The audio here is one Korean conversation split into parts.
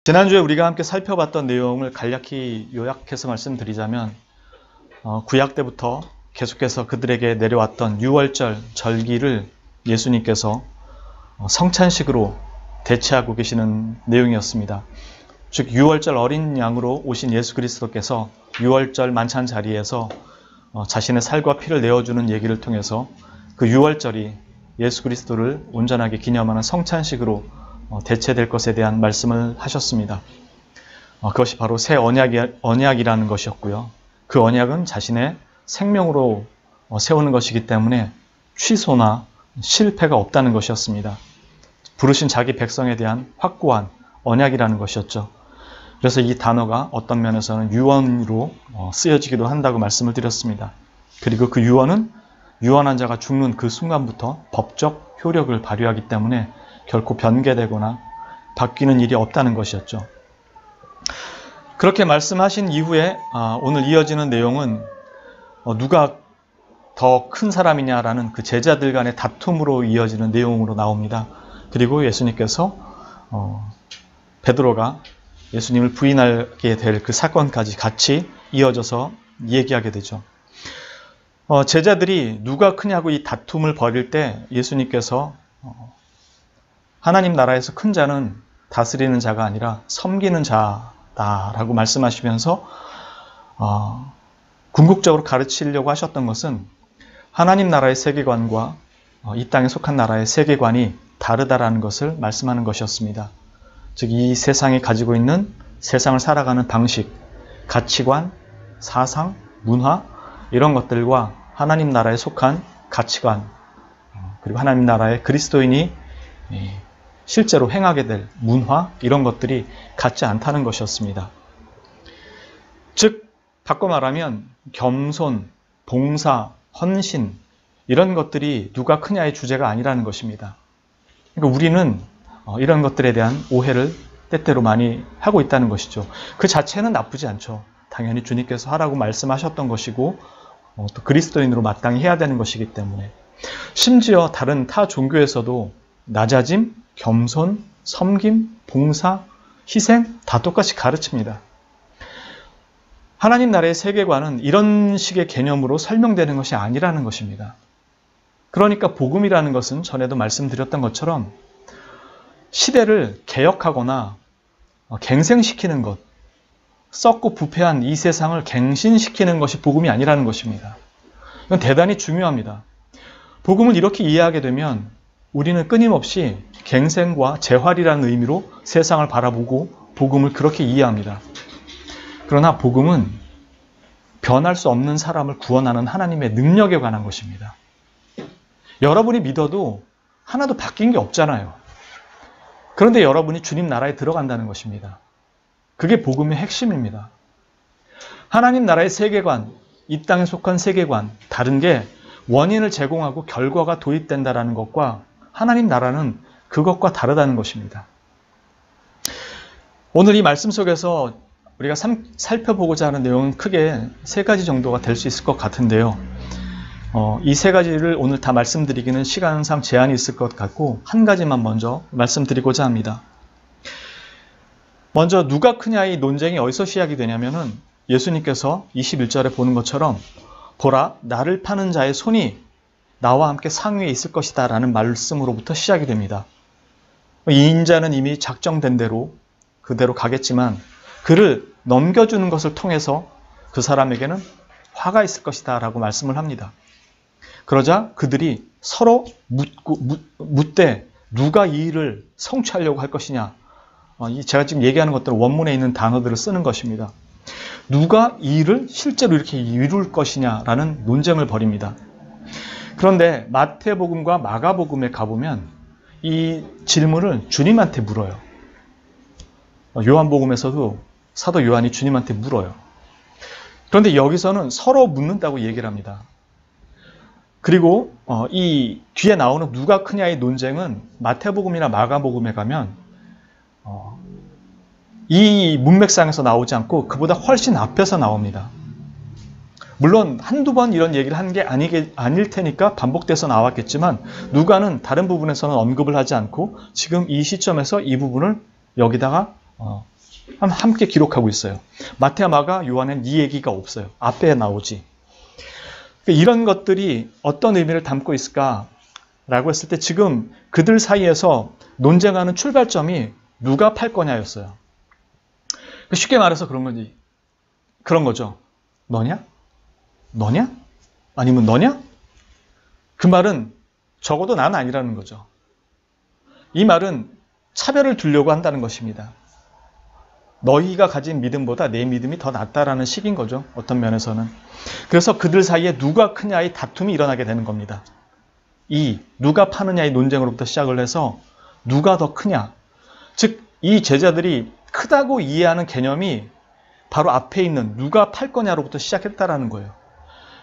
지난주에 우리가 함께 살펴봤던 내용을 간략히 요약해서 말씀드리자면 구약 때부터 계속해서 그들에게 내려왔던 유월절 절기를 예수님께서 성찬식으로 대체하고 계시는 내용이었습니다. 즉 유월절 어린 양으로 오신 예수 그리스도께서 유월절 만찬 자리에서 자신의 살과 피를 내어주는 얘기를 통해서 그 유월절이 예수 그리스도를 온전하게 기념하는 성찬식으로 대체될 것에 대한 말씀을 하셨습니다. 그것이 바로 새 언약이라는 것이었고요. 그 언약은 자신의 생명으로 세우는 것이기 때문에 취소나 실패가 없다는 것이었습니다. 부르신 자기 백성에 대한 확고한 언약이라는 것이었죠. 그래서 이 단어가 어떤 면에서는 유언으로 쓰여지기도 한다고 말씀을 드렸습니다. 그리고 그 유언은 유언한 자가 죽는 그 순간부터 법적 효력을 발휘하기 때문에 결코 변개되거나 바뀌는 일이 없다는 것이었죠. 그렇게 말씀하신 이후에 오늘 이어지는 내용은 누가 더 큰 사람이냐라는 그 제자들 간의 다툼으로 이어지는 내용으로 나옵니다. 그리고 예수님께서 베드로가 예수님을 부인하게 될 그 사건까지 같이 이어져서 얘기하게 되죠. 제자들이 누가 크냐고 이 다툼을 벌일 때 예수님께서 하나님 나라에서 큰 자는 다스리는 자가 아니라 섬기는 자다라고 말씀하시면서 궁극적으로 가르치려고 하셨던 것은 하나님 나라의 세계관과 이 땅에 속한 나라의 세계관이 다르다라는 것을 말씀하는 것이었습니다. 즉 이 세상이 가지고 있는 세상을 살아가는 방식, 가치관, 사상, 문화 이런 것들과 하나님 나라에 속한 가치관 그리고 하나님 나라의 그리스도인이 실제로 행하게 될 문화 이런 것들이 같지 않다는 것이었습니다. 즉 바꿔 말하면 겸손, 봉사, 헌신 이런 것들이 누가 크냐의 주제가 아니라는 것입니다. 그러니까 우리는 이런 것들에 대한 오해를 때때로 많이 하고 있다는 것이죠. 그 자체는 나쁘지 않죠. 당연히 주님께서 하라고 말씀하셨던 것이고 또 그리스도인으로 마땅히 해야 되는 것이기 때문에 심지어 다른 타 종교에서도 낮아짐, 겸손, 섬김, 봉사, 희생 다 똑같이 가르칩니다. 하나님 나라의 세계관은 이런 식의 개념으로 설명되는 것이 아니라는 것입니다. 그러니까 복음이라는 것은 전에도 말씀드렸던 것처럼 시대를 개혁하거나 갱생시키는 것, 썩고 부패한 이 세상을 갱신시키는 것이 복음이 아니라는 것입니다. 이건 대단히 중요합니다. 복음을 이렇게 이해하게 되면 우리는 끊임없이 갱생과 재활이라는 의미로 세상을 바라보고 복음을 그렇게 이해합니다. 그러나 복음은 변할 수 없는 사람을 구원하는 하나님의 능력에 관한 것입니다. 여러분이 믿어도 하나도 바뀐 게 없잖아요. 그런데 여러분이 주님 나라에 들어간다는 것입니다. 그게 복음의 핵심입니다. 하나님 나라의 세계관, 이 땅에 속한 세계관, 다른 게 원인을 제공하고 결과가 도입된다는 것과 하나님 나라는 그것과 다르다는 것입니다. 오늘 이 말씀 속에서 우리가 살펴보고자 하는 내용은 크게 세 가지 정도가 될 수 있을 것 같은데요. 이 세 가지를 오늘 다 말씀드리기는 시간상 제한이 있을 것 같고 한 가지만 먼저 말씀드리고자 합니다. 먼저 누가 크냐의 논쟁이 어디서 시작이 되냐면은 예수님께서 21절에 보는 것처럼 보라 나를 파는 자의 손이 나와 함께 상위에 있을 것이다 라는 말씀으로부터 시작이 됩니다. 이 인자는 이미 작정된 대로 그대로 가겠지만 그를 넘겨주는 것을 통해서 그 사람에게는 화가 있을 것이다 라고 말씀을 합니다. 그러자 그들이 서로 묻되 누가 이 일을 성취하려고 할 것이냐. 제가 지금 얘기하는 것들은 원문에 있는 단어들을 쓰는 것입니다. 누가 이 일을 실제로 이렇게 이룰 것이냐라는 논쟁을 벌입니다. 그런데 마태복음과 마가복음에 가보면 이 질문을 주님한테 물어요. 요한복음에서도 사도 요한이 주님한테 물어요. 그런데 여기서는 서로 묻는다고 얘기를 합니다. 그리고 이 뒤에 나오는 누가 크냐의 논쟁은 마태복음이나 마가복음에 가면 이 문맥상에서 나오지 않고 그보다 훨씬 앞에서 나옵니다. 물론 한두 번 이런 얘기를 한 게 아닐 테니까 반복돼서 나왔겠지만 누가는 다른 부분에서는 언급을 하지 않고 지금 이 시점에서 이 부분을 여기다가 함께 기록하고 있어요. 마태, 마가, 요한은 이 얘기가 없어요. 앞에 나오지. 이런 것들이 어떤 의미를 담고 있을까라고 했을 때 지금 그들 사이에서 논쟁하는 출발점이 누가 팔 거냐였어요. 쉽게 말해서 그런 거죠. 너냐? 너냐? 아니면 너냐? 그 말은 적어도 난 아니라는 거죠. 이 말은 차별을 두려고 한다는 것입니다. 너희가 가진 믿음보다 내 믿음이 더 낫다라는 식인 거죠. 어떤 면에서는. 그래서 그들 사이에 누가 크냐의 다툼이 일어나게 되는 겁니다. 누가 파느냐의 논쟁으로부터 시작을 해서 누가 더 크냐. 즉, 이 제자들이 크다고 이해하는 개념이 바로 앞에 있는 누가 팔 거냐로부터 시작했다라는 거예요.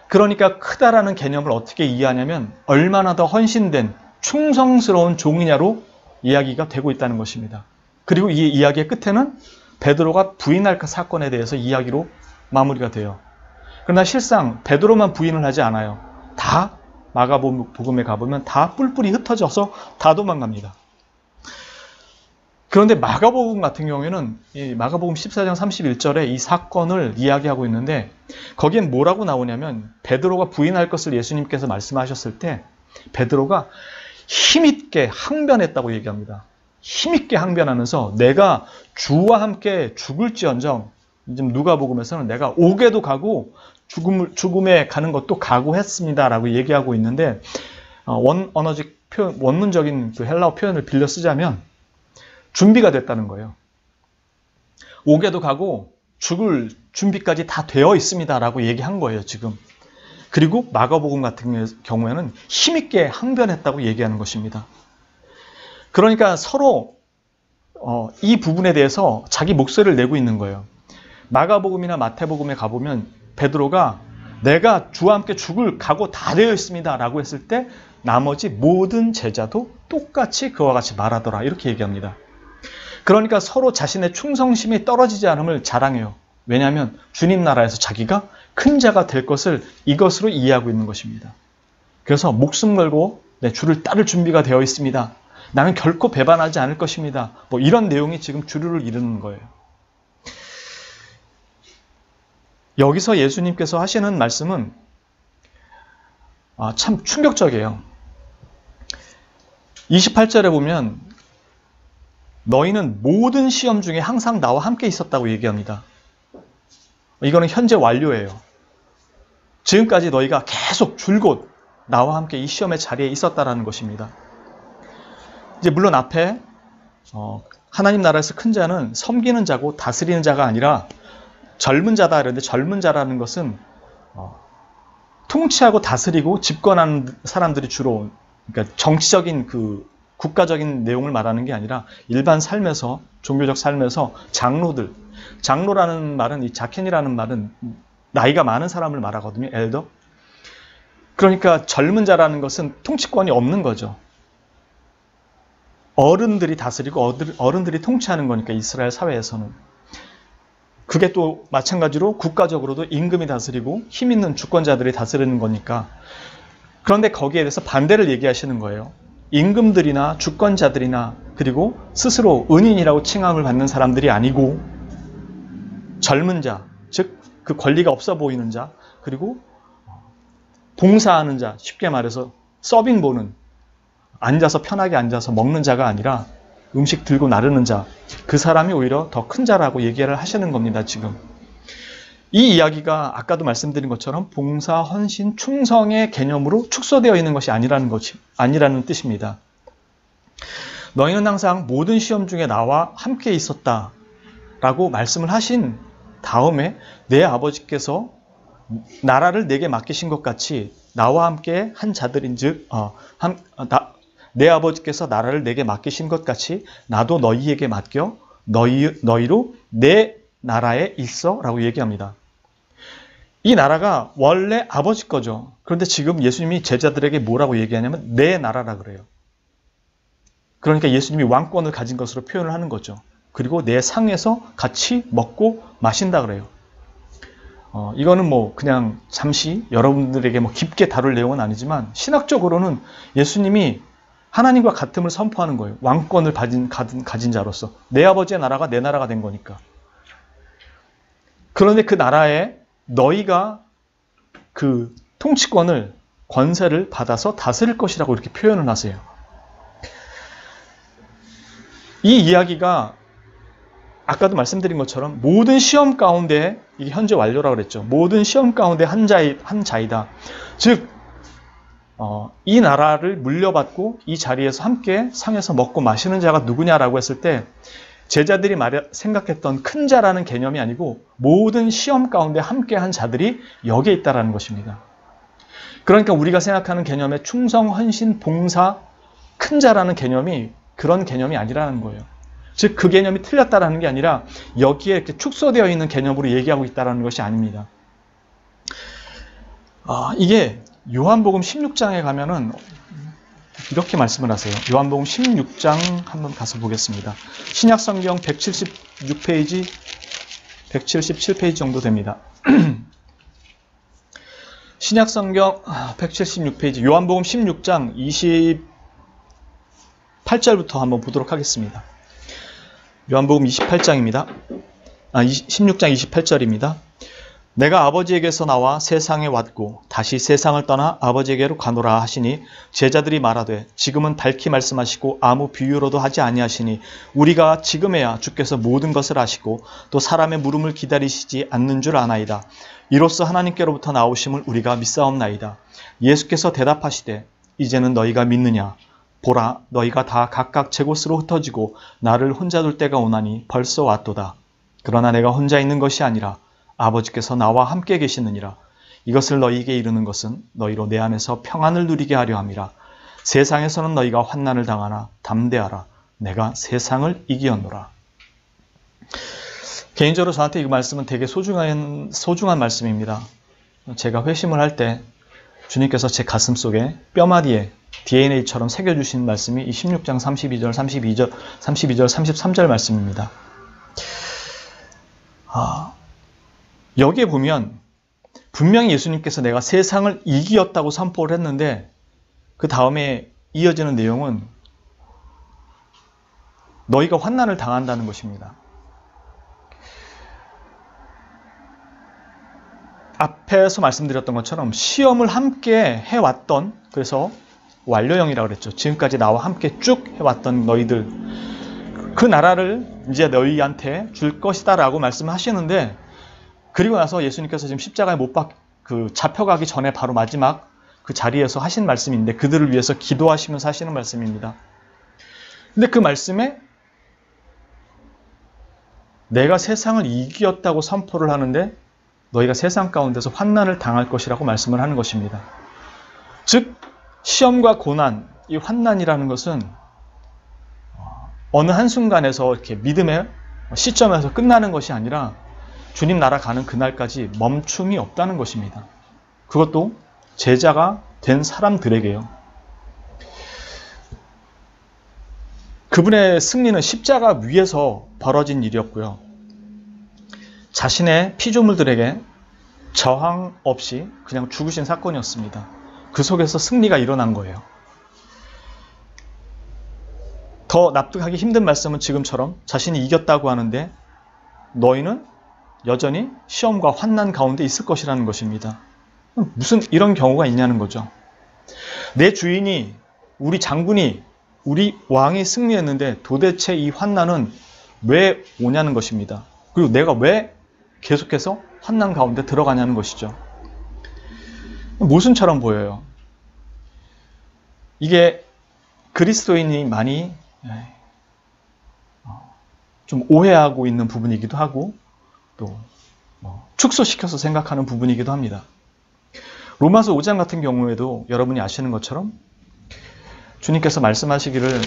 그러니까 크다라는 개념을 어떻게 이해하냐면 얼마나 더 헌신된 충성스러운 종이냐로 이야기가 되고 있다는 것입니다. 그리고 이 이야기의 끝에는 베드로가 부인할 사건에 대해서 이야기로 마무리가 돼요. 그러나 실상 베드로만 부인을 하지 않아요. 다 마가복음에 가보면 다 뿔뿔이 흩어져서 다 도망갑니다. 그런데 마가복음 같은 경우에는 마가복음 14장 31절에 이 사건을 이야기하고 있는데 거기엔 뭐라고 나오냐면 베드로가 부인할 것을 예수님께서 말씀하셨을 때 베드로가 힘있게 항변했다고 얘기합니다. 힘있게 항변하면서 내가 주와 함께 죽을지언정, 지금 누가복음에서는 내가 옥에도 가고 죽음에 가는 것도 각오했습니다 라고 얘기하고 있는데 원어직 표현, 원문적인 그 헬라어 표현을 빌려 쓰자면 준비가 됐다는 거예요. 옥에도 가고 죽을 준비까지 다 되어 있습니다 라고 얘기한 거예요, 지금. 그리고 마가복음 같은 경우에는 힘있게 항변했다고 얘기하는 것입니다. 그러니까 서로 이 부분에 대해서 자기 목소리를 내고 있는 거예요. 마가복음이나 마태복음에 가보면 베드로가 내가 주와 함께 죽을 각오 다 되어 있습니다 라고 했을 때 나머지 모든 제자도 똑같이 그와 같이 말하더라 이렇게 얘기합니다. 그러니까 서로 자신의 충성심이 떨어지지 않음을 자랑해요. 왜냐하면 주님 나라에서 자기가 큰 자가 될 것을 이것으로 이해하고 있는 것입니다. 그래서 목숨 걸고 주를 따를 준비가 되어 있습니다. 나는 결코 배반하지 않을 것입니다. 이런 내용이 지금 주류를 이루는 거예요. 여기서 예수님께서 하시는 말씀은 참 충격적이에요. 28절에 보면 너희는 모든 시험 중에 항상 나와 함께 있었다고 얘기합니다. 이거는 현재 완료예요. 지금까지 너희가 계속 줄곧 나와 함께 이 시험의 자리에 있었다라는 것입니다. 이제 물론 앞에 하나님 나라에서 큰 자는 섬기는 자고 다스리는 자가 아니라 젊은 자다 이랬는데 젊은 자라는 것은 통치하고 다스리고 집권하는 사람들이 주로 그러니까 정치적인 그 국가적인 내용을 말하는 게 아니라 일반 삶에서 종교적 삶에서 장로라는 말은 이 자켄이라는 말은 나이가 많은 사람을 말하거든요. 엘더. 그러니까 젊은 자라는 것은 통치권이 없는 거죠. 어른들이 다스리고 어른들이 통치하는 거니까 이스라엘 사회에서는. 그게 또 마찬가지로 국가적으로도 임금이 다스리고 힘 있는 주권자들이 다스리는 거니까. 그런데 거기에 대해서 반대를 얘기하시는 거예요. 임금들이나 주권자들이나 그리고 스스로 은인이라고 칭함을 받는 사람들이 아니고 젊은 자, 즉 그 권리가 없어 보이는 자, 그리고 봉사하는 자, 쉽게 말해서 서빙 보는, 앉아서 편하게 앉아서 먹는 자가 아니라 음식 들고 나르는 자, 그 사람이 오히려 더 큰 자라고 얘기를 하시는 겁니다, 지금. 이 이야기가 아까도 말씀드린 것처럼 봉사, 헌신, 충성의 개념으로 축소되어 있는 것이 아니라는 뜻입니다. 너희는 항상 모든 시험 중에 나와 함께 있었다라고 말씀을 하신 다음에 내 아버지께서 나라를 내게 맡기신 것 같이 나와 함께 한 자들인즉 내 아버지께서 나라를 내게 맡기신 것 같이 나도 너희에게 맡겨 너희로 내 나라에 있어 라고 얘기합니다. 이 나라가 원래 아버지 거죠. 그런데 지금 예수님이 제자들에게 뭐라고 얘기하냐면 내 나라라 그래요. 그러니까 예수님이 왕권을 가진 것으로 표현을 하는 거죠. 그리고 내 상에서 같이 먹고 마신다 그래요. 이거는 그냥 잠시 여러분들에게 깊게 다룰 내용은 아니지만 신학적으로는 예수님이 하나님과 같음을 선포하는 거예요. 왕권을 가진 자로서 내 아버지의 나라가 내 나라가 된 거니까. 그런데 그 나라에 너희가 그 통치권을, 권세를 받아서 다스릴 것이라고 이렇게 표현을 하세요. 이 이야기가 아까도 말씀드린 것처럼 모든 시험 가운데, 이게 현재 완료라고 그랬죠. 모든 시험 가운데 한 자이다. 즉, 이 나라를 물려받고 이 자리에서 함께 상에서 먹고 마시는 자가 누구냐라고 했을 때 제자들이 생각했던 큰 자라는 개념이 아니고 모든 시험 가운데 함께 한 자들이 여기에 있다라는 것입니다. 그러니까 우리가 생각하는 개념의 충성, 헌신, 봉사, 큰 자라는 개념이 그런 개념이 아니라는 거예요. 즉, 그 개념이 틀렸다라는 게 아니라 여기에 이렇게 축소되어 있는 개념으로 얘기하고 있다는 것이 아닙니다. 이게 요한복음 16장에 가면은 이렇게 말씀을 하세요. 요한복음 16장 한번 가서 보겠습니다. 신약성경 176페이지, 177페이지 정도 됩니다. 신약성경 176페이지, 요한복음 16장 28절부터 한번 보도록 하겠습니다. 요한복음 28장입니다. 16장 28절입니다. 내가 아버지에게서 나와 세상에 왔고 다시 세상을 떠나 아버지에게로 가노라 하시니 제자들이 말하되 지금은 밝히 말씀하시고 아무 비유로도 하지 아니하시니 우리가 지금에야 주께서 모든 것을 아시고 또 사람의 물음을 기다리시지 않는 줄 아나이다. 이로써 하나님께로부터 나오심을 우리가 믿사옵나이다. 예수께서 대답하시되 이제는 너희가 믿느냐? 보라, 너희가 다 각각 제 곳으로 흩어지고 나를 혼자 둘 때가 오나니 벌써 왔도다. 그러나 내가 혼자 있는 것이 아니라 아버지께서 나와 함께 계시느니라. 이것을 너희에게 이르는 것은 너희로 내 안에서 평안을 누리게 하려 함이라. 세상에서는 너희가 환난을 당하나 담대하라. 내가 세상을 이기었노라. 개인적으로 저한테 이 말씀은 되게 소중한 말씀입니다. 제가 회심을 할 때 주님께서 제 가슴 속에 뼈마디에 DNA처럼 새겨주신 말씀이 이 16장 32절, 33절 말씀입니다. 여기에 보면 분명히 예수님께서 내가 세상을 이기었다고 선포를 했는데 그 다음에 이어지는 내용은 너희가 환난을 당한다는 것입니다. 앞에서 말씀드렸던 것처럼 시험을 함께 해왔던, 그래서 완료형이라고 그랬죠. 지금까지 나와 함께 쭉 해왔던 너희들, 그 나라를 이제 너희한테 줄 것이다 라고 말씀하시는데, 그리고 나서 예수님께서 지금 십자가에 잡혀가기 전에 바로 마지막 그 자리에서 하신 말씀인데 그들을 위해서 기도하시면서 하시는 말씀입니다. 근데 그 말씀에 내가 세상을 이기었다고 선포를 하는데 너희가 세상 가운데서 환난을 당할 것이라고 말씀을 하는 것입니다. 즉 시험과 고난, 이 환난이라는 것은 어느 한순간에서 이렇게 믿음의 시점에서 끝나는 것이 아니라 주님 나라 가는 그날까지 멈춤이 없다는 것입니다. 그것도 제자가 된 사람들에게요. 그분의 승리는 십자가 위에서 벌어진 일이었고요. 자신의 피조물들에게 저항 없이 그냥 죽으신 사건이었습니다. 그 속에서 승리가 일어난 거예요. 더 납득하기 힘든 말씀은 지금처럼 자신이 이겼다고 하는데 너희는 여전히 시험과 환난 가운데 있을 것이라는 것입니다. 무슨 이런 경우가 있냐는 거죠. 내 주인이, 우리 장군이, 우리 왕이 승리했는데 도대체 이 환난은 왜 오냐는 것입니다. 그리고 내가 왜 계속해서 환난 가운데 들어가냐는 것이죠. 모순처럼 보여요. 이게 그리스도인이 많이 좀 오해하고 있는 부분이기도 하고 또 축소시켜서 생각하는 부분이기도 합니다. 로마서 5장 같은 경우에도 여러분이 아시는 것처럼 주님께서 말씀하시기를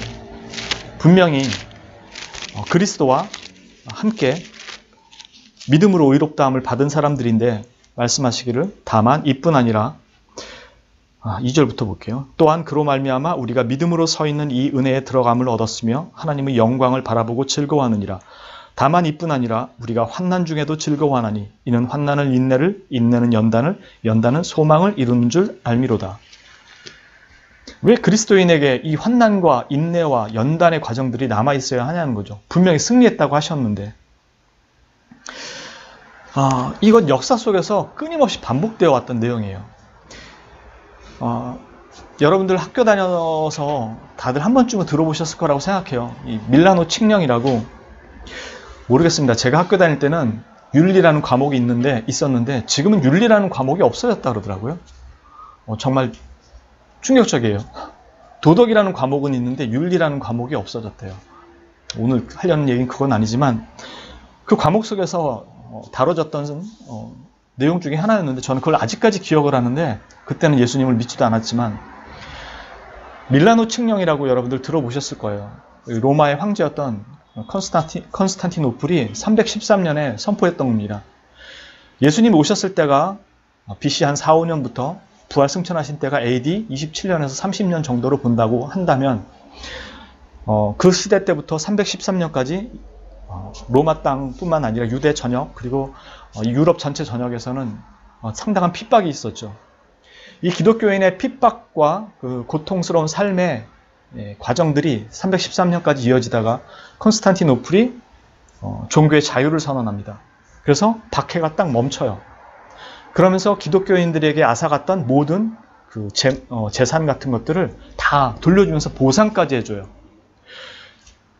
분명히 그리스도와 함께 믿음으로 의롭다함을 받은 사람들인데 말씀하시기를 다만 이뿐 아니라 2절부터 볼게요. 또한 그로 말미암아 우리가 믿음으로 서 있는 이 은혜에 들어감을 얻었으며 하나님의 영광을 바라보고 즐거워하느니라. 다만 이뿐 아니라 우리가 환난 중에도 즐거워하나니 이는 환난을 인내를, 인내는 연단을, 연단은 소망을 이루는 줄 알미로다. 왜 그리스도인에게 이 환난과 인내와 연단의 과정들이 남아있어야 하냐는 거죠. 분명히 승리했다고 하셨는데 이건 역사 속에서 끊임없이 반복되어 왔던 내용이에요. 여러분들 학교 다녀서 다들 한 번쯤은 들어보셨을 거라고 생각해요. 이 밀라노 칙령이라고. 모르겠습니다. 제가 학교 다닐 때는 윤리라는 과목이 있었는데 지금은 윤리라는 과목이 없어졌다 그러더라고요. 정말 충격적이에요. 도덕이라는 과목은 있는데 윤리라는 과목이 없어졌대요. 오늘 하려는 얘기는 그건 아니지만 그 과목 속에서 다뤄졌던 내용 중에 하나였는데 저는 그걸 아직까지 기억을 하는데 그때는 예수님을 믿지도 않았지만 밀라노 칙령이라고 여러분들 들어보셨을 거예요. 로마의 황제였던 컨스탄티노플이 313년에 선포했던 겁니다. 예수님 오셨을 때가 BC 한 4, 5년부터 부활 승천하신 때가 AD 27년에서 30년 정도로 본다고 한다면 그 시대 때부터 313년까지 로마 땅뿐만 아니라 유대 전역 그리고 유럽 전체 전역에서는 상당한 핍박이 있었죠. 이 기독교인의 핍박과 그 고통스러운 삶의 과정들이 313년까지 이어지다가 컨스탄티노플이 종교의 자유를 선언합니다. 그래서 박해가 딱 멈춰요. 그러면서 기독교인들에게 앗아갔던 모든 그 재산 같은 것들을 다 돌려주면서 보상까지 해줘요.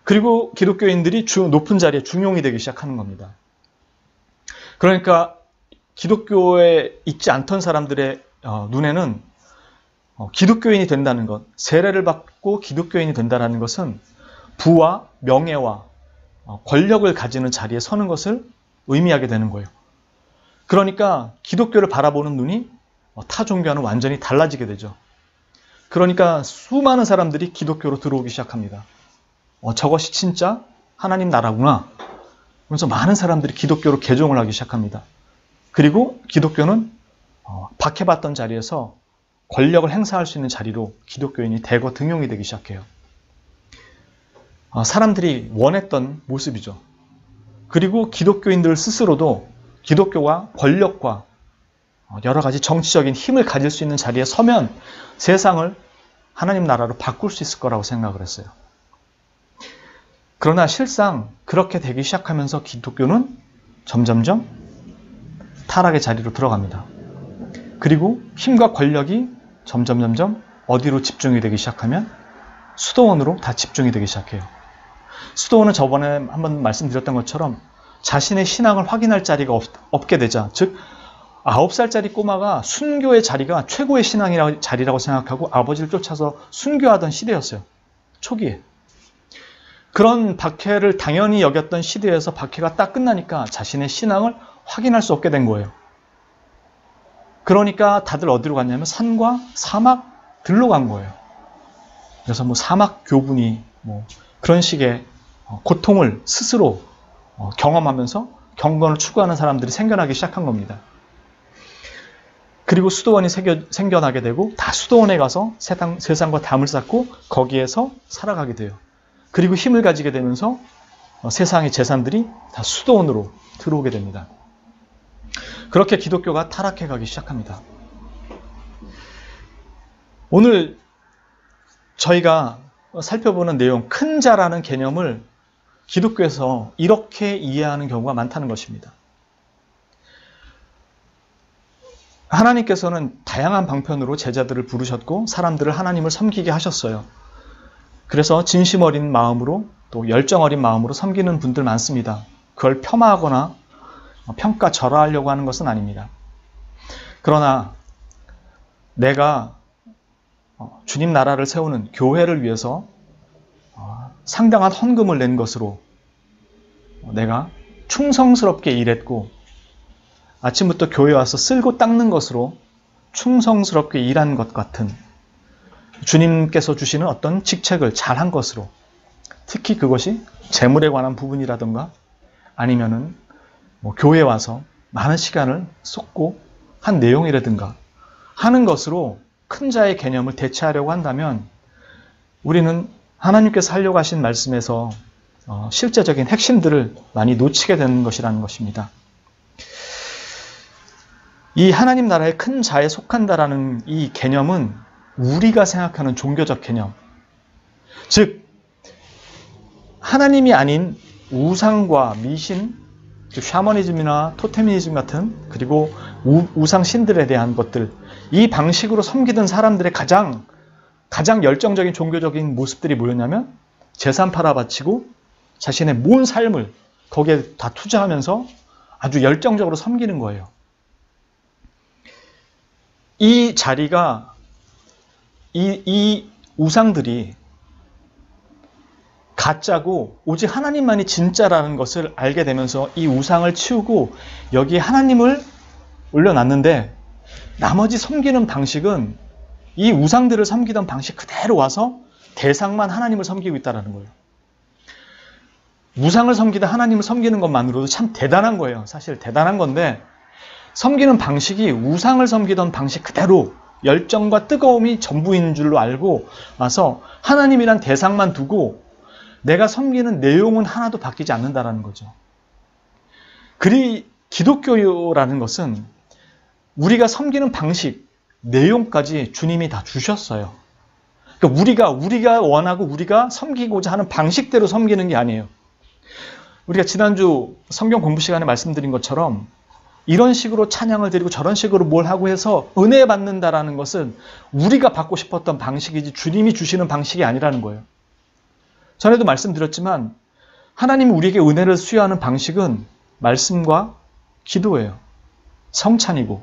그리고 기독교인들이 높은 자리에 중용이 되기 시작하는 겁니다. 그러니까 기독교에 있지 않던 사람들의 눈에는 기독교인이 된다는 것, 세례를 받고 기독교인이 된다는 것은 부와 명예와 권력을 가지는 자리에 서는 것을 의미하게 되는 거예요. 그러니까 기독교를 바라보는 눈이 타 종교와는 완전히 달라지게 되죠. 그러니까 수많은 사람들이 기독교로 들어오기 시작합니다. 저것이 진짜 하나님 나라구나. 그래서 많은 사람들이 기독교로 개종을 하기 시작합니다. 그리고 기독교는 박해받던 자리에서 권력을 행사할 수 있는 자리로 기독교인이 대거 등용이 되기 시작해요. 사람들이 원했던 모습이죠. 그리고 기독교인들 스스로도 기독교와 권력과 여러 가지 정치적인 힘을 가질 수 있는 자리에 서면 세상을 하나님 나라로 바꿀 수 있을 거라고 생각을 했어요. 그러나 실상 그렇게 되기 시작하면서 기독교는 점점점 타락의 자리로 들어갑니다. 그리고 힘과 권력이 점점 어디로 집중이 되기 시작하면 수도원으로 다 집중이 되기 시작해요. 수도원은 저번에 한번 말씀드렸던 것처럼 자신의 신앙을 확인할 자리가 없게 되자, 즉 9살짜리 꼬마가 순교의 자리가 최고의 신앙의 자리라고 생각하고 아버지를 쫓아서 순교하던 시대였어요. 초기에. 그런 박해를 당연히 여겼던 시대에서 박해가 딱 끝나니까 자신의 신앙을 확인할 수 없게 된 거예요. 그러니까 다들 어디로 갔냐면 산과 사막들로 간 거예요. 그래서 사막 교분이 그런 식의 고통을 스스로 경험하면서 경건을 추구하는 사람들이 생겨나기 시작한 겁니다. 그리고 수도원이 생겨나게 되고 다 수도원에 가서 세상과 담을 쌓고 거기에서 살아가게 돼요. 그리고 힘을 가지게 되면서 세상의 재산들이 다 수도원으로 들어오게 됩니다. 그렇게 기독교가 타락해 가기 시작합니다. 오늘 저희가 살펴보는 내용, 큰 자라는 개념을 기독교에서 이렇게 이해하는 경우가 많다는 것입니다. 하나님께서는 다양한 방편으로 제자들을 부르셨고 사람들을 하나님을 섬기게 하셨어요. 그래서 진심 어린 마음으로 또 열정 어린 마음으로 섬기는 분들 많습니다. 그걸 폄하하거나 평가절하하려고 하는 것은 아닙니다. 그러나 내가 주님 나라를 세우는 교회를 위해서 상당한 헌금을 낸 것으로 내가 충성스럽게 일했고 아침부터 교회 와서 쓸고 닦는 것으로 충성스럽게 일한 것 같은 주님께서 주시는 어떤 직책을 잘한 것으로 특히 그것이 재물에 관한 부분이라든가 아니면은 교회에 와서 많은 시간을 쏟고 한 내용이라든가 하는 것으로 큰 자의 개념을 대체하려고 한다면 우리는 하나님께서 하려고 하신 말씀에서 실제적인 핵심들을 많이 놓치게 되는 것이라는 것입니다. 이 하나님 나라의 큰 자에 속한다라는 이 개념은 우리가 생각하는 종교적 개념, 즉 하나님이 아닌 우상과 미신, 즉 샤머니즘이나 토테미니즘 같은, 그리고 우상 신들에 대한 것들, 이 방식으로 섬기던 사람들의 가장 열정적인 종교적인 모습들이 뭐였냐면 재산 팔아 바치고 자신의 모든 삶을 거기에 다 투자하면서 아주 열정적으로 섬기는 거예요. 이 자리가, 이 우상들이 가짜고 오직 하나님만이 진짜라는 것을 알게 되면서 이 우상을 치우고 여기에 하나님을 올려놨는데, 나머지 섬기는 방식은 이 우상들을 섬기던 방식 그대로 와서 대상만 하나님을 섬기고 있다는 거예요. 우상을 섬기다 하나님을 섬기는 것만으로도 참 대단한 거예요. 사실 대단한 건데, 섬기는 방식이 우상을 섬기던 방식 그대로 열정과 뜨거움이 전부인 줄로 알고 와서 하나님이란 대상만 두고 내가 섬기는 내용은 하나도 바뀌지 않는다는 거죠. 기독교라는 것은 우리가 섬기는 방식, 내용까지 주님이 다 주셨어요. 그러니까 우리가 원하고 우리가 섬기고자 하는 방식대로 섬기는 게 아니에요. 우리가 지난주 성경 공부 시간에 말씀드린 것처럼 이런 식으로 찬양을 드리고 저런 식으로 뭘 하고 해서 은혜 받는다라는 것은 우리가 받고 싶었던 방식이지 주님이 주시는 방식이 아니라는 거예요. 전에도 말씀드렸지만 하나님이 우리에게 은혜를 수여하는 방식은 말씀과 기도예요. 성찬이고.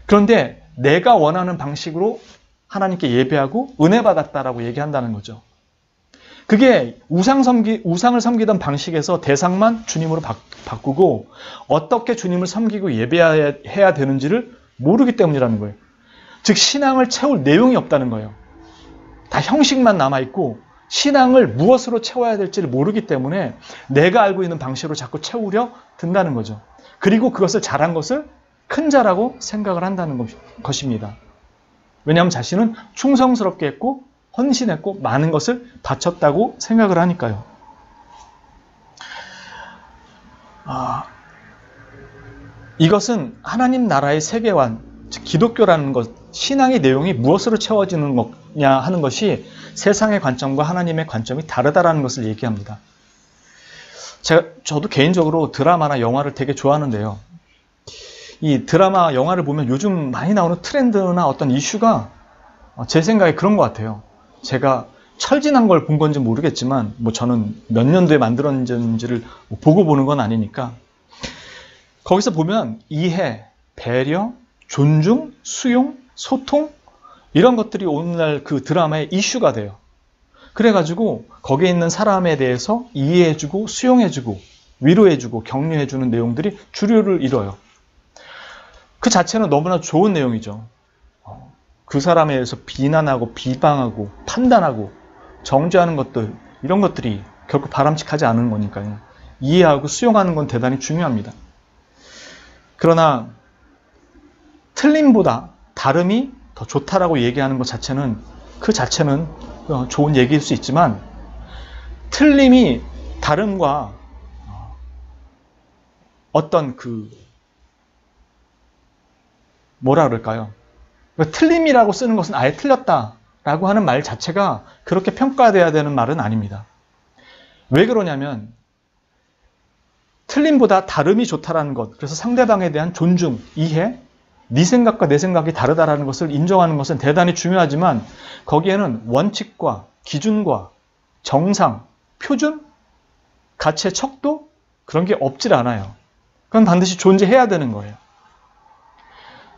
그런데 내가 원하는 방식으로 하나님께 예배하고 은혜 받았다라고 얘기한다는 거죠. 그게 우상을 섬기던 방식에서 대상만 주님으로 바꾸고 어떻게 주님을 섬기고 예배해야 되는지를 모르기 때문이라는 거예요. 즉 신앙을 채울 내용이 없다는 거예요. 다 형식만 남아있고 신앙을 무엇으로 채워야 될지를 모르기 때문에 내가 알고 있는 방식으로 자꾸 채우려 든다는 거죠. 그리고 그것을 잘한 것을 큰 자라고 생각을 한다는 것입니다. 왜냐하면 자신은 충성스럽게 했고 헌신했고 많은 것을 바쳤다고 생각을 하니까요. 이것은 하나님 나라의 세계관, 즉 기독교라는 것, 신앙의 내용이 무엇으로 채워지는 거냐 하는 것이 세상의 관점과 하나님의 관점이 다르다라는 것을 얘기합니다. 저도 개인적으로 드라마나 영화를 되게 좋아하는데요. 이 드라마, 영화를 보면 요즘 많이 나오는 트렌드나 어떤 이슈가 제 생각에 그런 것 같아요. 제가 철진한 걸 본 건지 모르겠지만 저는 몇 년도에 만들어졌는지를 보고 보는 건 아니니까 거기서 보면 이해, 배려, 존중, 수용, 소통 이런 것들이 오늘날 그 드라마의 이슈가 돼요. 그래가지고 거기에 있는 사람에 대해서 이해해주고 수용해주고 위로해주고 격려해주는 내용들이 주류를 이뤄요. 그 자체는 너무나 좋은 내용이죠. 그 사람에 대해서 비난하고 비방하고 판단하고 정죄하는 것들, 이런 것들이 결코 바람직하지 않은 거니까요. 이해하고 수용하는 건 대단히 중요합니다. 그러나 틀림보다 다름이 더 좋다라고 얘기하는 것 자체는 좋은 얘기일 수 있지만 틀림이 다름과 어떤 뭐라 그럴까요? 틀림이라고 쓰는 것은 아예 틀렸다라고 하는 말 자체가 그렇게 평가돼야 되는 말은 아닙니다. 왜 그러냐면 틀림보다 다름이 좋다라는 것, 그래서 상대방에 대한 존중, 이해, 네 생각과 내 생각이 다르다라는 것을 인정하는 것은 대단히 중요하지만 거기에는 원칙과 기준과 정상, 표준, 가치의 척도 그런 게 없질 않아요. 그건 반드시 존재해야 되는 거예요.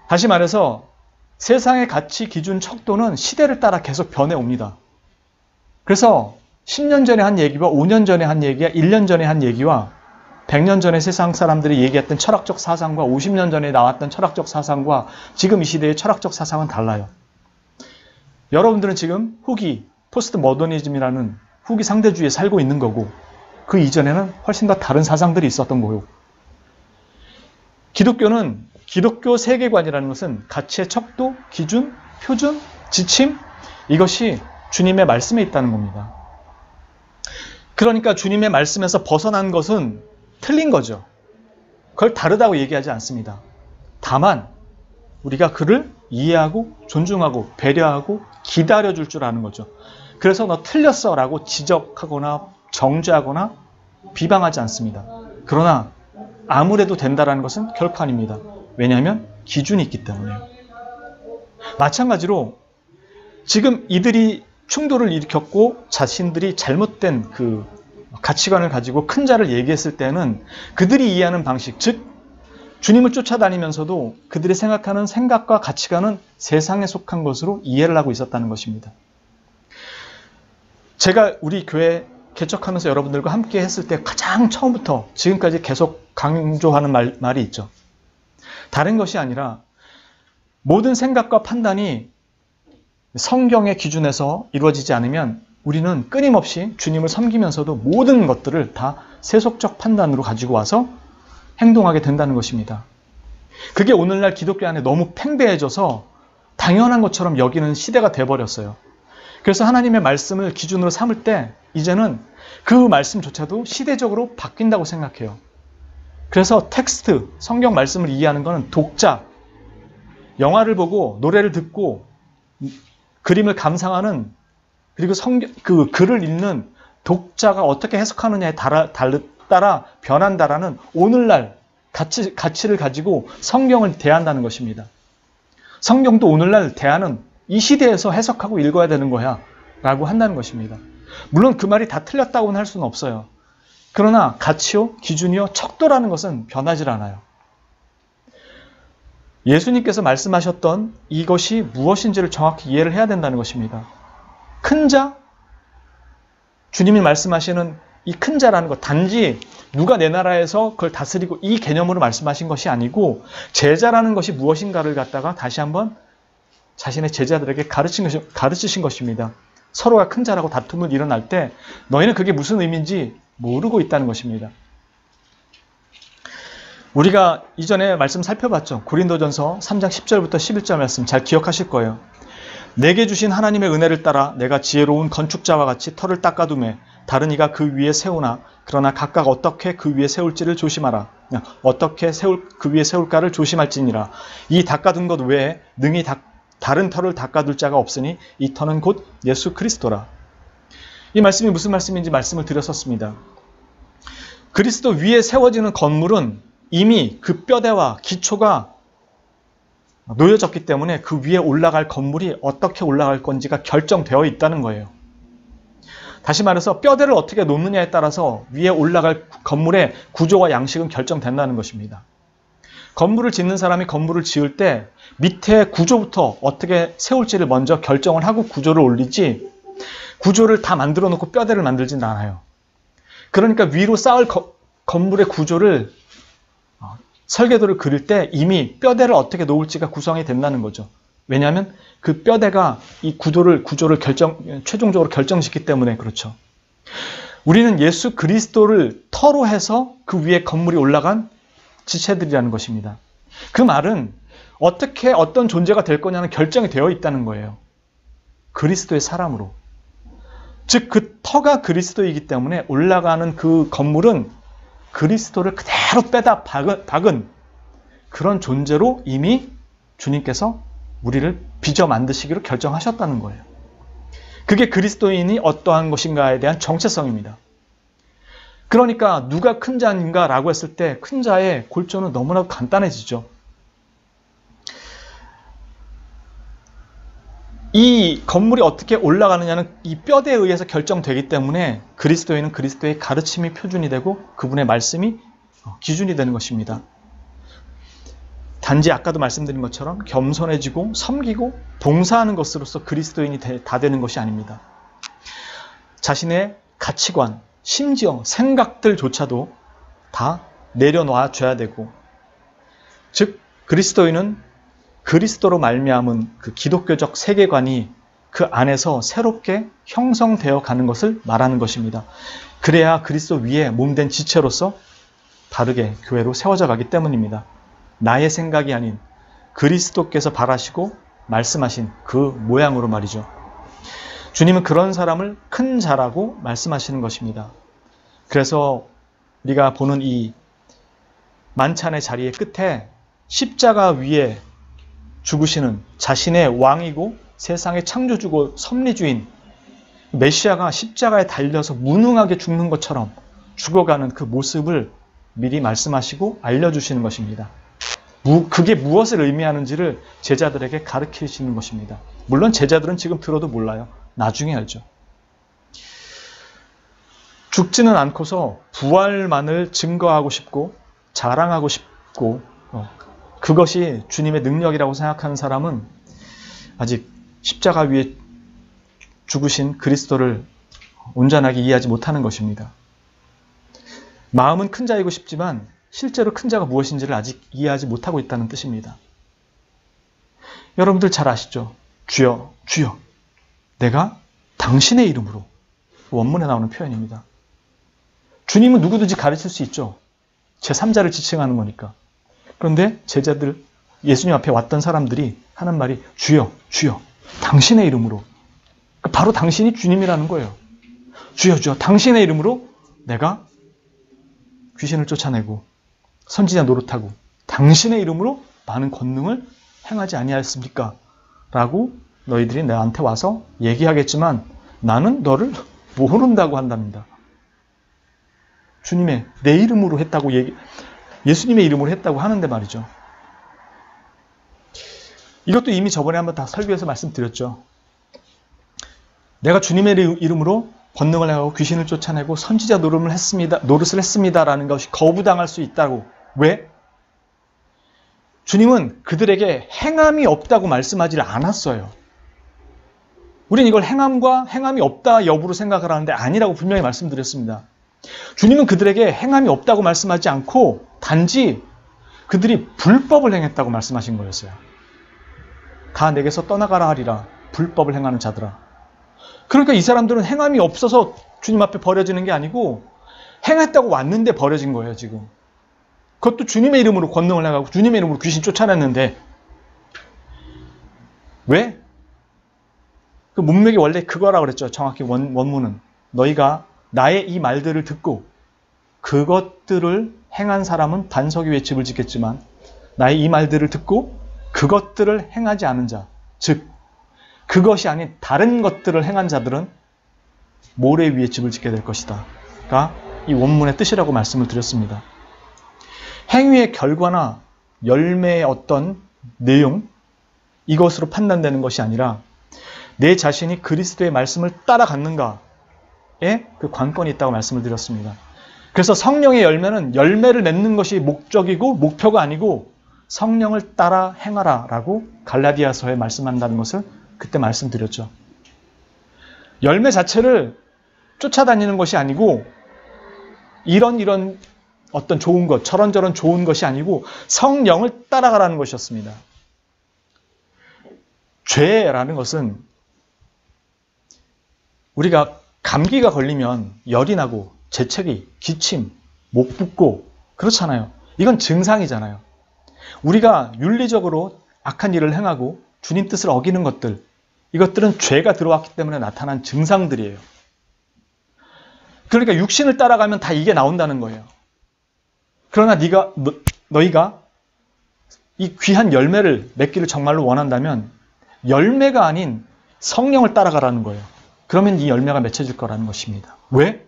다시 말해서 세상의 가치, 기준, 척도는 시대를 따라 계속 변해옵니다. 그래서 10년 전에 한 얘기와 5년 전에 한 얘기와 1년 전에 한 얘기와 100년 전에 세상 사람들이 얘기했던 철학적 사상과 50년 전에 나왔던 철학적 사상과 지금 이 시대의 철학적 사상은 달라요. 여러분들은 지금 후기, 포스트 모더니즘이라는 후기 상대주의에 살고 있는 거고 그 이전에는 훨씬 더 다른 사상들이 있었던 거고 기독교 세계관이라는 것은 가치의 척도, 기준, 표준, 지침 이것이 주님의 말씀에 있다는 겁니다. 그러니까 주님의 말씀에서 벗어난 것은 틀린 거죠. 그걸 다르다고 얘기하지 않습니다. 다만 우리가 그를 이해하고 존중하고 배려하고 기다려줄 줄 아는 거죠. 그래서 너 틀렸어 라고 지적하거나 정죄하거나 비방하지 않습니다. 그러나 아무래도 된다라는 것은 결코 아닙니다. 왜냐하면 기준이 있기 때문에요. 마찬가지로 지금 이들이 충돌을 일으켰고 자신들이 잘못된 그 가치관을 가지고 큰 자를 얘기했을 때는 그들이 이해하는 방식, 즉 주님을 쫓아다니면서도 그들이 생각하는 생각과 가치관은 세상에 속한 것으로 이해를 하고 있었다는 것입니다. 제가 우리 교회 개척하면서 여러분들과 함께 했을 때 가장 처음부터 지금까지 계속 강조하는 말이 있죠. 다른 것이 아니라 모든 생각과 판단이 성경의 기준에서 이루어지지 않으면 우리는 끊임없이 주님을 섬기면서도 모든 것들을 다 세속적 판단으로 가지고 와서 행동하게 된다는 것입니다. 그게 오늘날 기독교 안에 너무 팽배해져서 당연한 것처럼 여기는 시대가 돼버렸어요. 그래서 하나님의 말씀을 기준으로 삼을 때 이제는 그 말씀조차도 시대적으로 바뀐다고 생각해요. 그래서 텍스트, 성경 말씀을 이해하는 것은 독자, 영화를 보고 노래를 듣고 그림을 감상하는, 그리고 그 글을 읽는 독자가 어떻게 해석하느냐에 따라 변한다라는 오늘날 가치를 가지고 성경을 대한다는 것입니다. 성경도 오늘날 대하는 이 시대에서 해석하고 읽어야 되는 거야 라고 한다는 것입니다. 물론 그 말이 다 틀렸다고는 할 수는 없어요. 그러나 가치요, 기준이요, 척도라는 것은 변하지 않아요. 예수님께서 말씀하셨던 이것이 무엇인지를 정확히 이해를 해야 된다는 것입니다. 큰 자, 주님이 말씀하시는 이 큰 자라는 것, 단지 누가 내 나라에서 그걸 다스리고 이 개념으로 말씀하신 것이 아니고 제자라는 것이 무엇인가를 갖다가 다시 한번 자신의 제자들에게 가르치신 것입니다. 서로가 큰 자라고 다툼을 일어날 때 너희는 그게 무슨 의미인지 모르고 있다는 것입니다. 우리가 이전에 말씀 살펴봤죠. 고린도전서 3장 10절부터 11절 말씀 잘 기억하실 거예요. 내게 주신 하나님의 은혜를 따라 내가 지혜로운 건축자와 같이 터를 닦아두매 다른 이가 그 위에 세우나 그러나 각각 어떻게 그 위에 세울지를 조심하라. 어떻게 그 위에 세울까를 조심할지니라. 이 닦아둔 것 외에 능히 다른 터를 닦아둘 자가 없으니 이 터는 곧 예수 그리스도라. 이 말씀이 무슨 말씀인지 말씀을 드렸었습니다. 그리스도 위에 세워지는 건물은 이미 그 뼈대와 기초가 놓여졌기 때문에 그 위에 올라갈 건물이 어떻게 올라갈 건지가 결정되어 있다는 거예요. 다시 말해서 뼈대를 어떻게 놓느냐에 따라서 위에 올라갈 건물의 구조와 양식은 결정된다는 것입니다. 건물을 짓는 사람이 건물을 지을 때 밑에 구조부터 어떻게 세울지를 먼저 결정을 하고 구조를 올리지 구조를 다 만들어 놓고 뼈대를 만들진 않아요. 그러니까 위로 쌓을 건물의 구조를 설계도를 그릴 때 이미 뼈대를 어떻게 놓을지가 구성이 된다는 거죠. 왜냐하면 그 뼈대가 이 구조를 최종적으로 결정짓기 때문에 그렇죠. 우리는 예수 그리스도를 터로 해서 그 위에 건물이 올라간 지체들이라는 것입니다. 그 말은 어떻게 어떤 존재가 될 거냐는 결정이 되어 있다는 거예요. 그리스도의 사람으로. 즉 그 터가 그리스도이기 때문에 올라가는 그 건물은 그리스도를 그대로 빼다 박은 그런 존재로 이미 주님께서 우리를 빚어 만드시기로 결정하셨다는 거예요. 그게 그리스도인이 어떠한 것인가에 대한 정체성입니다. 그러니까 누가 큰 자인가 라고 했을 때 큰 자의 골조는 너무나도 간단해지죠. 이 건물이 어떻게 올라가느냐는 이 뼈대에 의해서 결정되기 때문에 그리스도인은 그리스도의 가르침이 표준이 되고 그분의 말씀이 기준이 되는 것입니다. 단지 아까도 말씀드린 것처럼 겸손해지고 섬기고 봉사하는 것으로서 그리스도인이 다 되는 것이 아닙니다. 자신의 가치관, 심지어 생각들조차도 다 내려놔줘야 되고, 즉 그리스도인은 그리스도로 말미암은 그 기독교적 세계관이 그 안에서 새롭게 형성되어 가는 것을 말하는 것입니다. 그래야 그리스도 위에 몸된 지체로서 바르게 교회로 세워져 가기 때문입니다. 나의 생각이 아닌 그리스도께서 바라시고 말씀하신 그 모양으로 말이죠. 주님은 그런 사람을 큰 자라고 말씀하시는 것입니다. 그래서 우리가 보는 이 만찬의 자리의 끝에 십자가 위에 죽으시는 자신의 왕이고 세상의 창조주고 섭리주인 메시아가 십자가에 달려서 무능하게 죽는 것처럼 죽어가는 그 모습을 미리 말씀하시고 알려주시는 것입니다. 그게 무엇을 의미하는지를 제자들에게 가르치시는 것입니다. 물론 제자들은 지금 들어도 몰라요. 나중에 알죠. 죽지는 않고서 부활만을 증거하고 싶고 자랑하고 싶고 그것이 주님의 능력이라고 생각하는 사람은 아직 십자가 위에 죽으신 그리스도를 온전하게 이해하지 못하는 것입니다. 마음은 큰 자이고 싶지만 실제로 큰 자가 무엇인지를 아직 이해하지 못하고 있다는 뜻입니다. 여러분들 잘 아시죠? 주여, 주여, 내가 당신의 이름으로. 원문에 나오는 표현입니다. 주님은 누구든지 가르칠 수 있죠. 제3자를 지칭하는 거니까. 그런데 제자들, 예수님 앞에 왔던 사람들이 하는 말이 주여, 주여, 당신의 이름으로. 바로 당신이 주님이라는 거예요. 주여, 주여, 당신의 이름으로 내가 귀신을 쫓아내고 선지자 노릇하고 당신의 이름으로 많은 권능을 행하지 아니하였습니까? 라고 너희들이 나한테 와서 얘기하겠지만 나는 너를 모른다고 한답니다. 주님의 내 이름으로 했다고 예수님의 이름으로 했다고 하는데 말이죠. 이것도 이미 저번에 한번 다 설교해서 말씀드렸죠. 내가 주님의 이름으로 권능을 행하고 귀신을 쫓아내고 선지자 노릇을 했습니다라는 것이 거부당할 수 있다고. 왜? 주님은 그들에게 행함이 없다고 말씀하지 않았어요. 우린 이걸 행함과 행함이 없다 여부로 생각을 하는데 아니라고 분명히 말씀드렸습니다. 주님은 그들에게 행함이 없다고 말씀하지 않고 단지 그들이 불법을 행했다고 말씀하신 거였어요. 다 내게서 떠나가라 하리라. 불법을 행하는 자들아. 그러니까 이 사람들은 행함이 없어서 주님 앞에 버려지는 게 아니고 행했다고 왔는데 버려진 거예요, 지금. 그것도 주님의 이름으로 권능을 행하고 주님의 이름으로 귀신 쫓아냈는데 왜? 그 문맥이 원래 그거라고 그랬죠. 정확히 원문은. 너희가 나의 이 말들을 듣고 그것들을 행한 사람은 반석 위에 집을 짓겠지만 나의 이 말들을 듣고 그것들을 행하지 않은 자, 즉 그것이 아닌 다른 것들을 행한 자들은 모래 위에 집을 짓게 될 것이다. 가 이 원문의 뜻이라고 말씀을 드렸습니다. 행위의 결과나 열매의 어떤 내용, 이것으로 판단되는 것이 아니라 내 자신이 그리스도의 말씀을 따라갔는가에 그 관건이 있다고 말씀을 드렸습니다. 그래서 성령의 열매는 열매를 맺는 것이 목적이고 목표가 아니고 성령을 따라 행하라 라고 갈라디아서에 말씀한다는 것을 그때 말씀드렸죠. 열매 자체를 쫓아다니는 것이 아니고 이런 어떤 좋은 것, 저런저런 좋은 것이 아니고 성령을 따라가라는 것이었습니다. 죄라는 것은 우리가 감기가 걸리면 열이 나고 재채기, 기침, 목 붓고 그렇잖아요. 이건 증상이잖아요. 우리가 윤리적으로 악한 일을 행하고 주님 뜻을 어기는 것들, 이것들은 죄가 들어왔기 때문에 나타난 증상들이에요. 그러니까 육신을 따라가면 다 이게 나온다는 거예요. 그러나 너희가 이 귀한 열매를 맺기를 정말로 원한다면 열매가 아닌 성령을 따라가라는 거예요. 그러면 이 열매가 맺혀질 거라는 것입니다. 왜?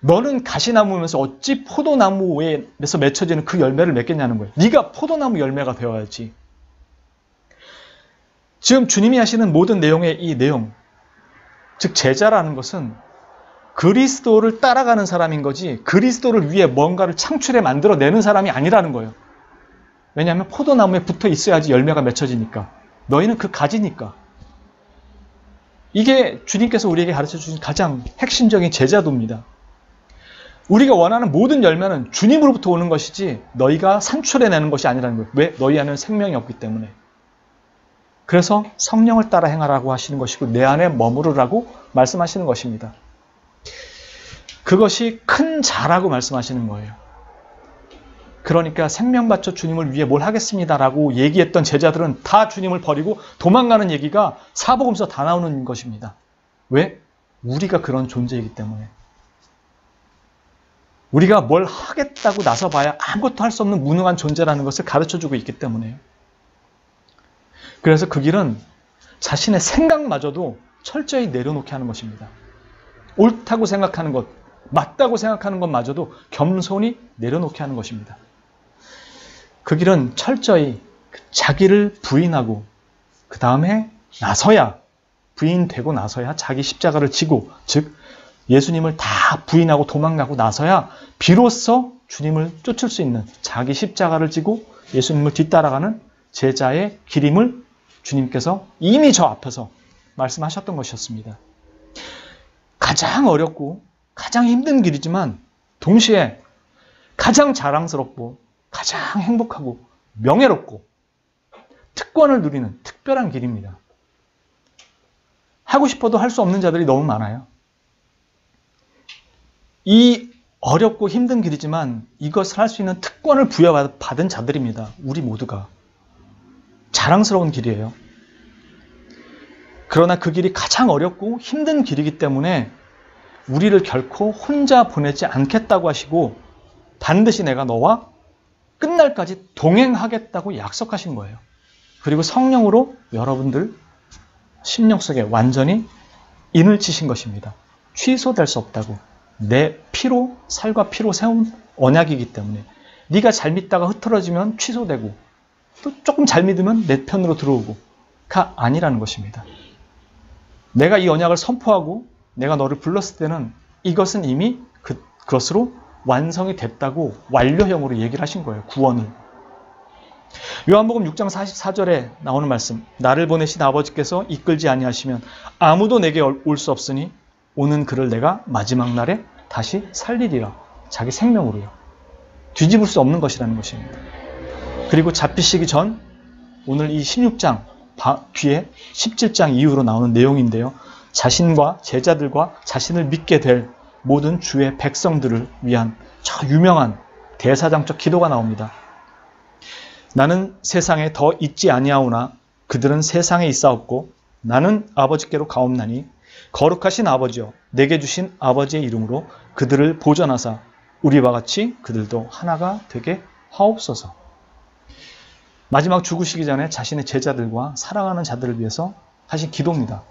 너는 가시나무면서 어찌 포도나무에서 맺혀지는 그 열매를 맺겠냐는 거예요. 네가 포도나무 열매가 되어야지. 지금 주님이 하시는 모든 내용의 이 내용, 즉 제자라는 것은 그리스도를 따라가는 사람인 거지 그리스도를 위해 뭔가를 창출해 만들어내는 사람이 아니라는 거예요. 왜냐하면 포도나무에 붙어 있어야지 열매가 맺혀지니까. 너희는 그 가지니까. 이게 주님께서 우리에게 가르쳐주신 가장 핵심적인 제자도입니다. 우리가 원하는 모든 열매는 주님으로부터 오는 것이지 너희가 산출해내는 것이 아니라는 거예요. 왜? 너희 안에는 생명이 없기 때문에. 그래서 성령을 따라 행하라고 하시는 것이고 내 안에 머무르라고 말씀하시는 것입니다. 그것이 큰 자라고 말씀하시는 거예요. 그러니까 생명 바쳐 주님을 위해 뭘 하겠습니다라고 얘기했던 제자들은 다 주님을 버리고 도망가는 얘기가 사복음서 다 나오는 것입니다. 왜? 우리가 그런 존재이기 때문에. 우리가 뭘 하겠다고 나서봐야 아무것도 할 수 없는 무능한 존재라는 것을 가르쳐주고 있기 때문에요. 그래서 그 길은 자신의 생각마저도 철저히 내려놓게 하는 것입니다. 옳다고 생각하는 것, 맞다고 생각하는 것마저도 겸손히 내려놓게 하는 것입니다. 그 길은 철저히 자기를 부인하고 그 다음에 나서야, 부인되고 나서야 자기 십자가를 지고, 즉 예수님을 다 부인하고 도망가고 나서야 비로소 주님을 쫓을 수 있는, 자기 십자가를 지고 예수님을 뒤따라가는 제자의 길임을 주님께서 이미 저 앞에서 말씀하셨던 것이었습니다. 가장 어렵고 가장 힘든 길이지만 동시에 가장 자랑스럽고 가장 행복하고 명예롭고 특권을 누리는 특별한 길입니다. 하고 싶어도 할 수 없는 자들이 너무 많아요. 이 어렵고 힘든 길이지만 이것을 할 수 있는 특권을 부여받은 자들입니다. 우리 모두가. 자랑스러운 길이에요. 그러나 그 길이 가장 어렵고 힘든 길이기 때문에 우리를 결코 혼자 보내지 않겠다고 하시고 반드시 내가 너와 끝날까지 동행하겠다고 약속하신 거예요. 그리고 성령으로 여러분들 심령 속에 완전히 인을 치신 것입니다. 취소될 수 없다고. 내 피로, 살과 피로 세운 언약이기 때문에 네가 잘 믿다가 흐트러지면 취소되고 또 조금 잘 믿으면 내 편으로 들어오고가 아니라는 것입니다. 내가 이 언약을 선포하고 내가 너를 불렀을 때는 이것은 이미 그것으로 완성이 됐다고 완료형으로 얘기를 하신 거예요. 구원을. 요한복음 6장 44절에 나오는 말씀, 나를 보내신 아버지께서 이끌지 아니하시면 아무도 내게 올 수 없으니 오는 그를 내가 마지막 날에 다시 살리리라. 자기 생명으로요. 뒤집을 수 없는 것이라는 것입니다. 그리고 잡히시기 전 오늘 이 16장 뒤에 17장 이후로 나오는 내용인데요. 자신과 제자들과 자신을 믿게 될 모든 주의 백성들을 위한 저 유명한 대사장적 기도가 나옵니다. 나는 세상에 더 있지 아니하오나 그들은 세상에 있사옵고 나는 아버지께로 가옵나니 거룩하신 아버지여 내게 주신 아버지의 이름으로 그들을 보전하사 우리와 같이 그들도 하나가 되게 하옵소서. 마지막 죽으시기 전에 자신의 제자들과 사랑하는 자들을 위해서 하신 기도입니다.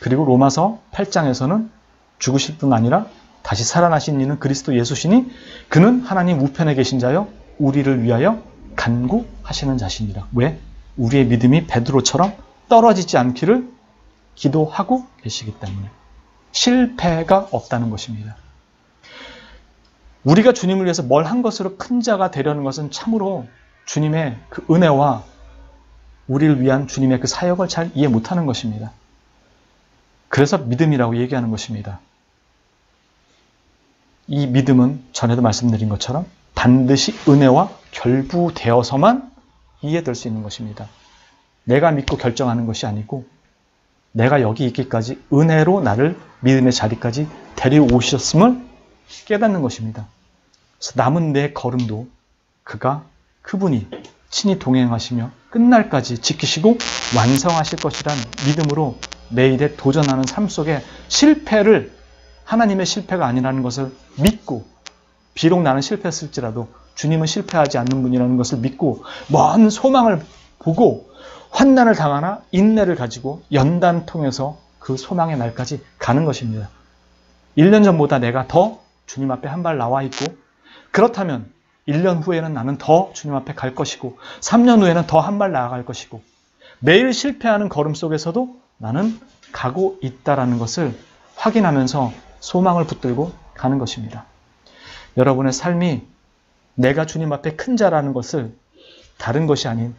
그리고 로마서 8장에서는 죽으실 뿐 아니라 다시 살아나신 이는 그리스도 예수시니 그는 하나님 우편에 계신 자여 우리를 위하여 간구하시는 자신이라. 왜? 우리의 믿음이 베드로처럼 떨어지지 않기를 기도하고 계시기 때문에 실패가 없다는 것입니다. 우리가 주님을 위해서 뭘 한 것으로 큰 자가 되려는 것은 참으로 주님의 그 은혜와 우리를 위한 주님의 그 사역을 잘 이해 못하는 것입니다. 그래서 믿음이라고 얘기하는 것입니다. 이 믿음은 전에도 말씀드린 것처럼 반드시 은혜와 결부되어서만 이해될 수 있는 것입니다. 내가 믿고 결정하는 것이 아니고 내가 여기 있기까지 은혜로 나를 믿음의 자리까지 데려오셨음을 깨닫는 것입니다. 그래서 남은 내 걸음도 그분이 친히 동행하시며 끝날까지 지키시고 완성하실 것이란 믿음으로 매일에 도전하는 삶 속에 실패를 하나님의 실패가 아니라는 것을 믿고 비록 나는 실패했을지라도 주님은 실패하지 않는 분이라는 것을 믿고 먼 소망을 보고 환난을 당하나 인내를 가지고 연단 통해서 그 소망의 날까지 가는 것입니다. 1년 전보다 내가 더 주님 앞에 한 발 나와 있고 그렇다면 1년 후에는 나는 더 주님 앞에 갈 것이고 3년 후에는 더 한 발 나아갈 것이고 매일 실패하는 걸음 속에서도 나는 가고 있다라는 것을 확인하면서 소망을 붙들고 가는 것입니다. 여러분의 삶이 내가 주님 앞에 큰 자라는 것을 다른 것이 아닌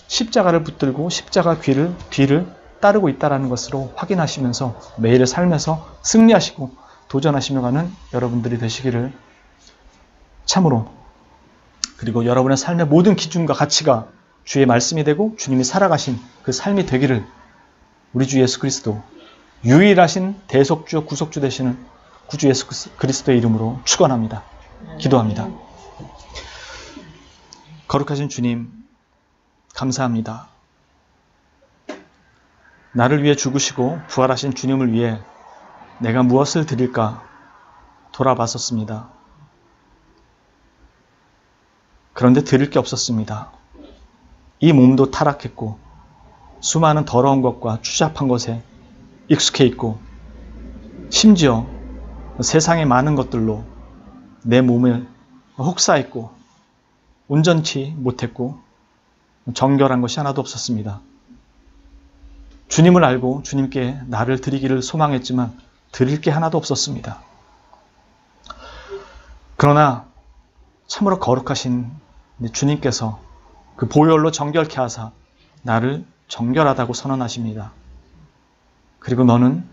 십자가를 붙들고 십자가 뒤를 따르고 있다는 것으로 확인하시면서 매일의 삶에서 승리하시고 도전하시며 가는 여러분들이 되시기를 참으로, 그리고 여러분의 삶의 모든 기준과 가치가 주의 말씀이 되고 주님이 살아가신 그 삶이 되기를 우리 주 예수 그리스도 유일하신 대속주와 구속주 되시는 구주 예수 그리스도의 이름으로 축원합니다. 기도합니다. 거룩하신 주님, 감사합니다. 나를 위해 죽으시고 부활하신 주님을 위해 내가 무엇을 드릴까 돌아봤었습니다. 그런데 드릴 게 없었습니다. 이 몸도 타락했고 수많은 더러운 것과 추잡한 것에 익숙해 있고 심지어 세상의 많은 것들로 내 몸을 혹사했고 온전치 못했고 정결한 것이 하나도 없었습니다. 주님을 알고 주님께 나를 드리기를 소망했지만 드릴 게 하나도 없었습니다. 그러나 참으로 거룩하신 주님께서 그 보혈로 정결케 하사 나를 정결하다고 선언하십니다. 그리고 너는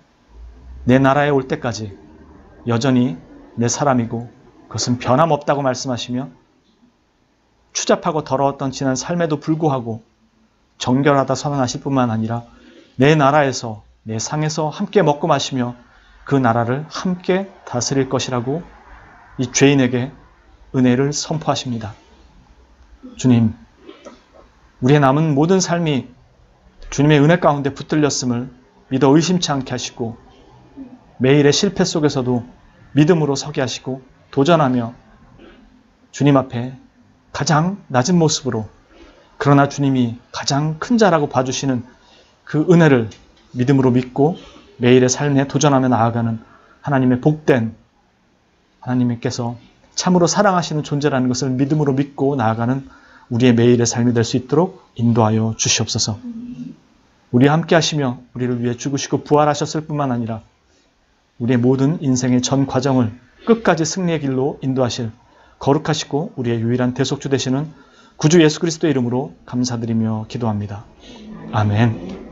내 나라에 올 때까지 여전히 내 사람이고 그것은 변함없다고 말씀하시며 추잡하고 더러웠던 지난 삶에도 불구하고 정결하다 선언하실 뿐만 아니라 내 나라에서 내 상에서 함께 먹고 마시며 그 나라를 함께 다스릴 것이라고 이 죄인에게 은혜를 선포하십니다. 주님, 우리의 남은 모든 삶이 주님의 은혜 가운데 붙들렸음을 믿어 의심치 않게 하시고 매일의 실패 속에서도 믿음으로 서게 하시고 도전하며 주님 앞에 가장 낮은 모습으로 그러나 주님이 가장 큰 자라고 봐주시는 그 은혜를 믿음으로 믿고 매일의 삶에 도전하며 나아가는 하나님의 복된 하나님께서 참으로 사랑하시는 존재라는 것을 믿음으로 믿고 나아가는 우리의 매일의 삶이 될 수 있도록 인도하여 주시옵소서. 우리와 함께 하시며 우리를 위해 죽으시고 부활하셨을 뿐만 아니라 우리의 모든 인생의 전 과정을 끝까지 승리의 길로 인도하실 거룩하시고 우리의 유일한 대속주 되시는 구주 예수 그리스도의 이름으로 감사드리며 기도합니다. 아멘.